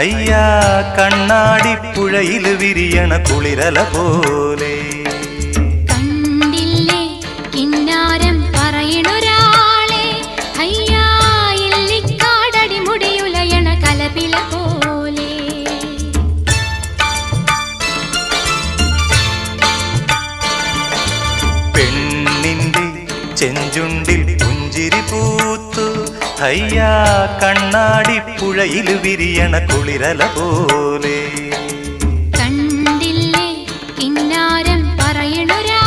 അയ്യാ കണ്ണാടിപ്പുഴയിൽ വിരിയണ കുളിരല പോലെ കണ്ടില്ലേ കിന്നാരം പറയണൊരാളെ അയ്യാ ഇല്ലിക്കാടടി മുടിയുലയണ കലപില പോലെ പെണ്ണിന്റെ ചെഞ്ചുണ്ടിൽ പുഞ്ചിരി പൂത്തു അയ്യാ കണ്ണാടിപ്പുഴയിൽ വിരിയണ കുളിരല പോലെ കണ്ടില്ലേ കിന്നാരം പറയണൊരാളെ